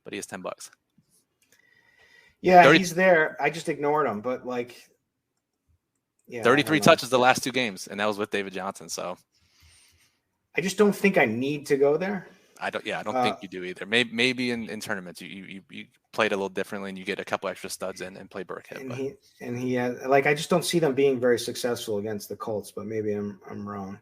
but he has $10. Yeah, he's there. I just ignored him, but 33 touches the last 2 games, and that was with David Johnson. So I just don't think I need to go there. I don't think you do either. Maybe in tournaments you played a little differently and you get a couple extra studs in and play Burkhead. And he had, I just don't see them being very successful against the Colts, but maybe I'm wrong.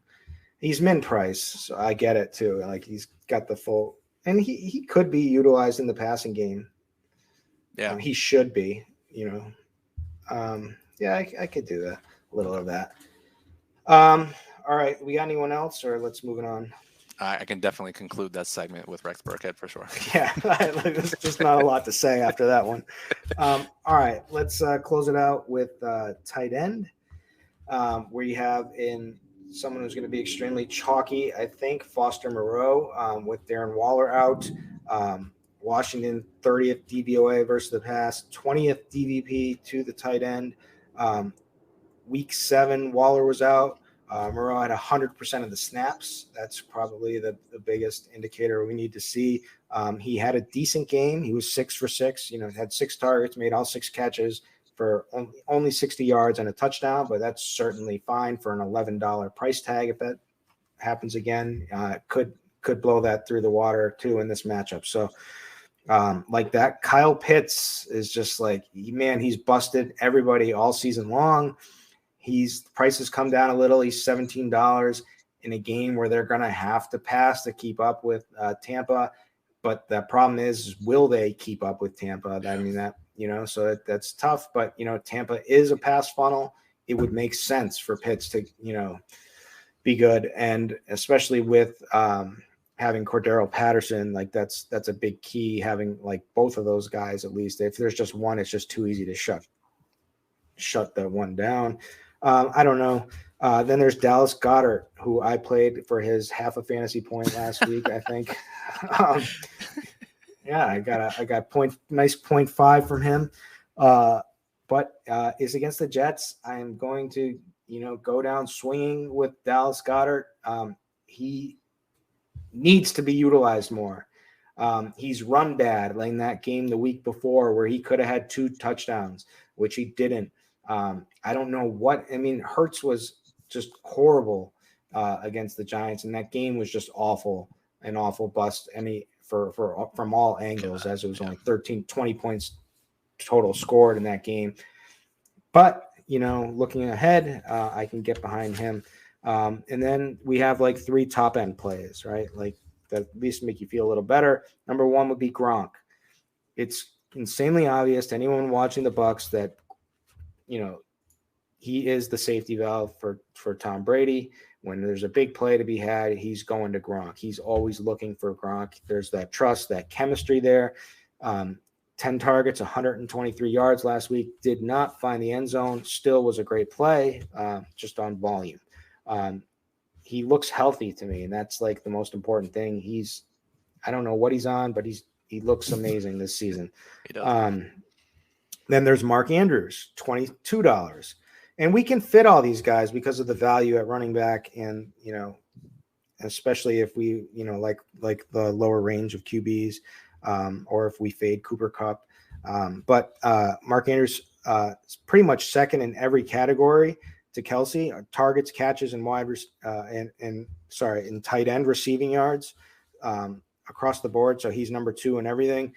He's min price, so I get it too. Like he's got the full, and he could be utilized in the passing game. Yeah, he should be. I could do a little of that. All right, we got anyone else, or let's move it on. I can definitely conclude that segment with Rex Burkhead for sure. Yeah, there's just not a lot to say after that one. All right, let's close it out with tight end, where you have in someone who's going to be extremely chalky, I think, Foster Moreau, with Darren Waller out. Washington 30th DVOA versus the pass, 20th DVP to the tight end. Week 7, Waller was out. Moreau had 100% of the snaps. That's probably the biggest indicator we need to see. He had a decent game. He was 6 for 6. Had 6 targets, made all 6 catches for only 60 yards and a touchdown. But that's certainly fine for an $11 price tag. If that happens again, could blow that through the water too in this matchup. So like that, Kyle Pitts is just like, man, he's busted everybody all season long. Prices come down a little. He's $17 in a game where they're going to have to pass to keep up with Tampa. But the problem is, will they keep up with Tampa? I mean, so that's tough. But, Tampa is a pass funnel. It would make sense for Pitts to, be good. And especially with having Cordero Patterson, like that's a big key, having like both of those guys at least. If there's just one, it's just too easy to shut that one down. I don't know. Then there's Dallas Goedert, who I played for his half a fantasy point last week, I think. Yeah, I got nice 0.5 from him. But is against the Jets. I am going to, go down swinging with Dallas Goedert. He needs to be utilized more. He's run bad like in that game the week before where he could have had 2 touchdowns, which he didn't. I don't know Hurts was just horrible against the Giants, and that game was just awful, an awful bust from all angles, as it was only 20 points total scored in that game. But, looking ahead, I can get behind him. And then we have like 3 top end plays, right? Like that at least make you feel a little better. Number 1 would be Gronk. It's insanely obvious to anyone watching the Bucs that, he is the safety valve for Tom Brady. When there's a big play to be had, he's going to Gronk. He's always looking for Gronk. There's that trust, that chemistry there. 10 targets, 123 yards last week. Did not find the end zone. Still was a great play, just on volume. He looks healthy to me, and that's like the most important thing. I don't know what he's on, but he looks amazing this season. He does. Then there's Mark Andrews, $22. And we can fit all these guys because of the value at running back, and especially if we like the lower range of QBs, or if we fade Cooper Kupp. But Mark Andrews is pretty much second in every category to Kelsey: targets, catches, and in tight end receiving yards across the board. So he's number 2 in everything.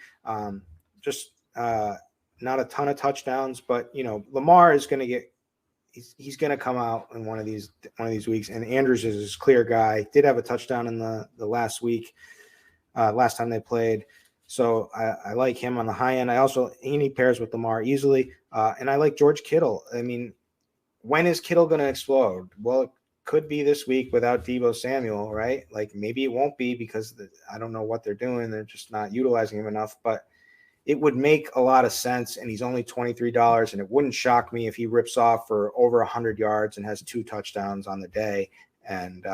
Not a ton of touchdowns, but Lamar is going to get. He's going to come out in one of these weeks, and Andrews is his clear guy. Did have a touchdown in the last week, last time they played. So I like him on the high end. He pairs with Lamar easily, and I like George Kittle. I mean, when is Kittle going to explode? Well, it could be this week without Deebo Samuel, right? Like maybe it won't be because I don't know what they're doing. They're just not utilizing him enough, but it would make a lot of sense, and he's only $23, and it wouldn't shock me if he rips off for over 100 yards and has 2 touchdowns on the day. And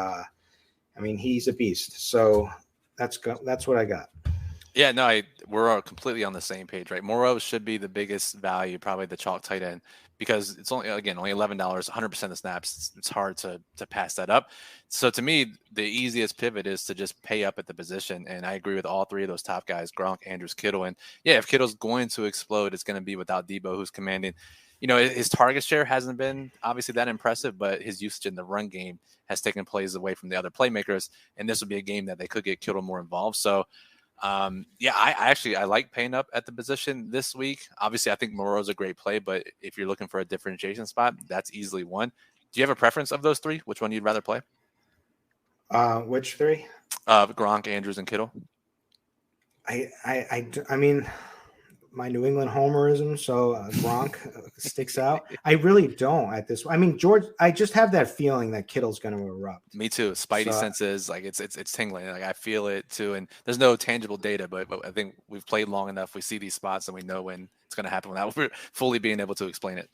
he's a beast. So that's what I got. Yeah, no, we're all completely on the same page, right? Moreau should be the biggest value, probably the chalk tight end, because it's only $11, 100% of the snaps. It's hard to pass that up. So to me, the easiest pivot is to just pay up at the position. And I agree with all 3 of those top guys: Gronk, Andrews, Kittle. And yeah, if Kittle's going to explode, it's going to be without Deebo, who's commanding. His target share hasn't been obviously that impressive, but his usage in the run game has taken plays away from the other playmakers. And this would be a game that they could get Kittle more involved. So I like paying up at the position this week. Obviously, I think Moreau's a great play, but if you're looking for a differentiation spot, that's easily one. Do you have a preference of those 3? Which one you'd rather play? Which 3? Gronk, Andrews, and Kittle. I mean, my New England homerism, so Gronk sticks out. I really don't at this. I mean, George, I just have that feeling that Kittle's going to erupt. Me too. Spidey senses, like it's tingling. Like I feel it too. And there's no tangible data, but I think we've played long enough. We see these spots and we know when it's going to happen without fully being able to explain it.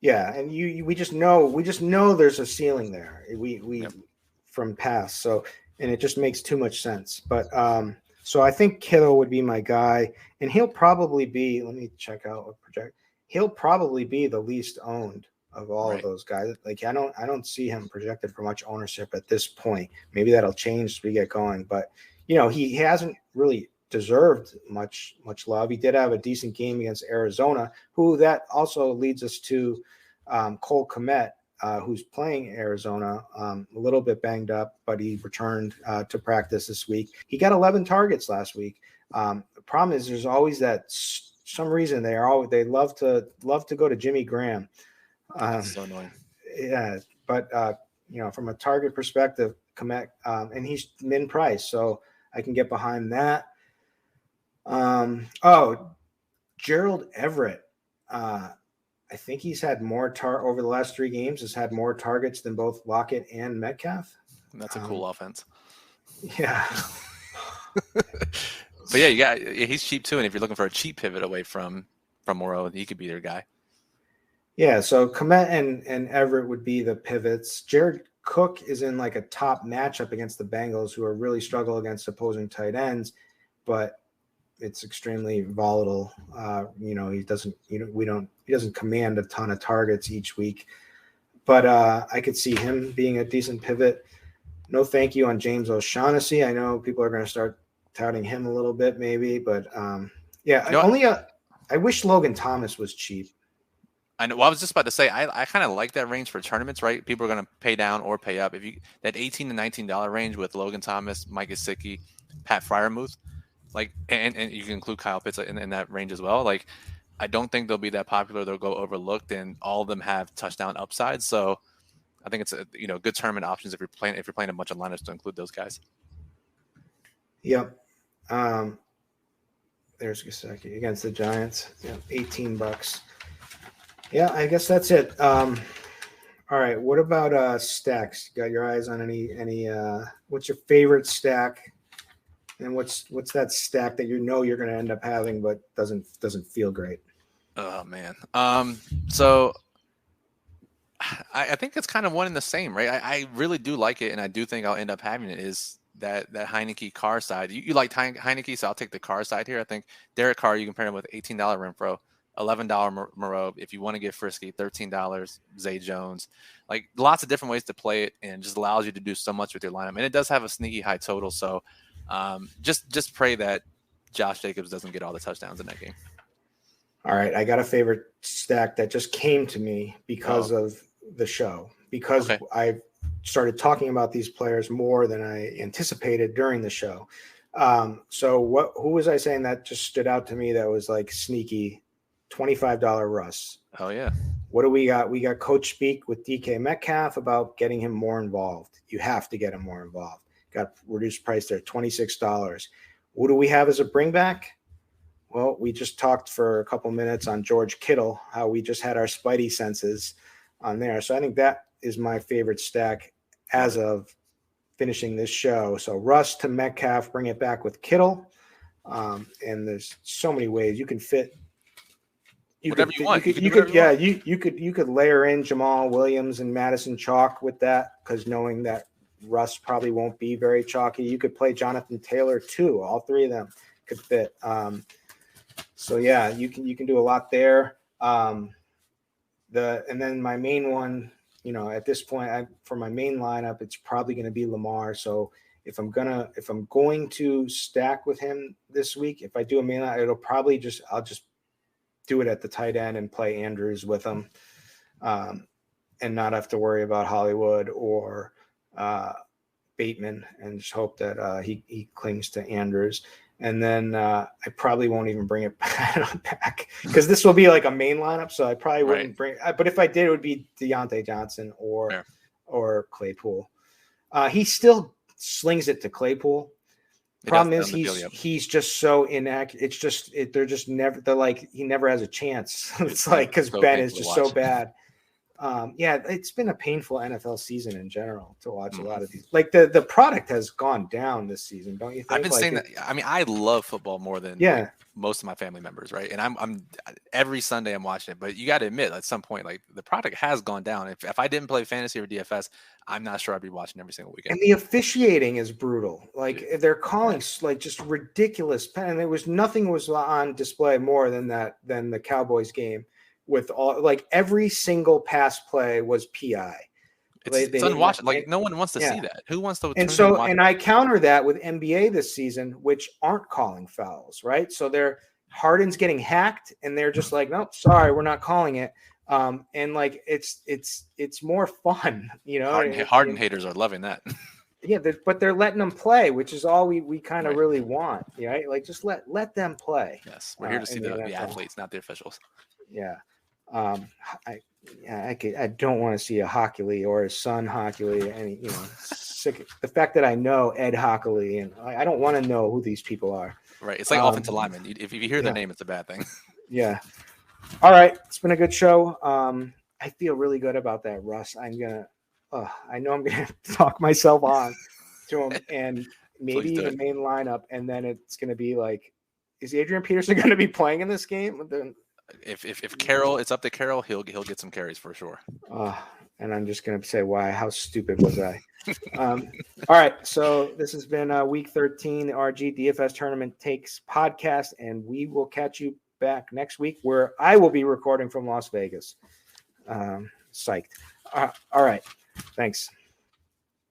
Yeah, and we just know there's a ceiling there. We from past, so, and it just makes too much sense. But So I think Kittle would be my guy, and he'll probably be. Let me check out what project. He'll probably be the least owned of all of those guys. Like I don't see him projected for much ownership at this point. Maybe that'll change as we get going, but he hasn't really deserved much love. He did have a decent game against Arizona, who that also leads us to Cole Kmet, who's playing Arizona, a little bit banged up, but he returned to practice this week. He got 11 targets last week. The problem is there's always that some reason they love to go to Jimmy Graham. So annoying. Yeah, but from a target perspective, Kmet, and he's min price, so I can get behind that. Gerald Everett. I think he's had more over the last 3 games, has had more targets than both Lockett and Metcalf. That's a cool offense. Yeah. But yeah, he's cheap too. And if you're looking for a cheap pivot away from Moreau, he could be their guy. Yeah. So Kmet and Everett would be the pivots. Jared Cook is in like a top matchup against the Bengals, who are really struggle against opposing tight ends, but it's extremely volatile. He doesn't command a ton of targets each week, but I could see him being a decent pivot. No thank you on James O'Shaughnessy. I know people are going to start touting him a little bit maybe, but I wish Logan Thomas was cheap. I know. Well, I was just about to say, I kind of like that range for tournaments, right? People are going to pay down or pay up. If you that $18 to $19 range with Logan Thomas, Mike Gesicki, Pat Freiermuth, like, and you can include Kyle Pitts in that range as well. Like, I don't think they'll be that popular. They'll go overlooked, and all of them have touchdown upside. So, I think it's good tournament options if you're playing a bunch of lineups to include those guys. Yep. There's Gesicki against the Giants. Yeah, $18. Yeah, I guess that's it. All right. What about stacks? You got your eyes on any what's your favorite stack? And what's that stack that you're going to end up having but doesn't feel great? Oh man. So I think it's kind of one and the same, right? I really do like it, and I do think I'll end up having it. Is that Heineke Carr side? You like Heineke, so I'll take the Carr side here. I think Derek Carr, you can pair him with $18 Renfro, $11 Moreau. If you want to get frisky, $13 Zay Jones. Like, lots of different ways to play it, and just allows you to do so much with your lineup. And it does have a sneaky high total, so just pray that Josh Jacobs doesn't get all the touchdowns in that game. All right, I got a favorite stack that just came to me because of the show, because I started talking about these players more than I anticipated during the show. So who was I saying that just stood out to me that was like sneaky? $25 Russ. Oh yeah. What do we got? We got Coach Speak with DK Metcalf about getting him more involved. You have to get him more involved. Got reduced price there, $26. What do we have as a bring back? Well, we just talked for a couple minutes on George Kittle, how we just had our spidey senses on there. So I think that is my favorite stack as of finishing this show. So Russ to Metcalf, bring it back with Kittle. And there's so many ways you can fit. You could layer in Jamal Williams and Madison Chalk with that, because knowing that Russ probably won't be very chalky. You could play Jonathan Taylor too. All 3 of them could fit. So yeah, you can do a lot there. And then my main one, at this point, for my main lineup, it's probably going to be Lamar. So if I'm going to stack with him this week, if I do a main lineup, I'll just do it at the tight end and play Andrews with him, and not have to worry about Hollywood or Bateman, and just hope that he clings to Andrews. And then I probably won't even bring it back, because this will be like a main lineup. So I probably wouldn't bring. But if I did, it would be Deontay Johnson or Claypool. He still slings it to Claypool. Problem is he's just so inaccurate. They're just never. They're like, he never has a chance. It's like, because Ben is just so bad. Yeah, it's been a painful NFL season in general to watch a lot of these. Like the product has gone down this season, don't you think? I've been saying that. I mean, I love football more than most of my family members, right? And I'm every Sunday I'm watching it. But you got to admit, at some point, like the product has gone down. If I didn't play fantasy or DFS, I'm not sure I'd be watching every single weekend. And the officiating is brutal. Like they're calling like just ridiculous. And nothing was on display more than the Cowboys game. With all, like every single pass play was PI. It's unwatchable. Like no one wants to see that. Who wants to? And I counter that with NBA this season, which aren't calling fouls, right? So Harden's getting hacked, and they're just like, nope, sorry, we're not calling it. And like it's more fun, you know. Harden haters are loving that. Yeah, but they're letting them play, which is all we kind of really want, right? Like just let them play. Yes, we're here to see the athletes, not the officials. Yeah. I don't want to see a Hockley or his son Hockley, and sick. The fact that I know Ed Hockley, and I don't want to know who these people are. Right, it's like offensive linemen. If you hear their name, it's a bad thing. Yeah. All right, it's been a good show. I feel really good about that, Russ. I know I'm gonna talk myself on to him, and maybe the main lineup, and then it's gonna be like, is Adrian Peterson going to be playing in this game? If Carroll, it's up to Carroll, he'll get some carries for sure. And I'm just going to say, why? How stupid was I? All right. So this has been week 13, the RG DFS Tournament Takes podcast, and we will catch you back next week where I will be recording from Las Vegas. Psyched. All right. Thanks.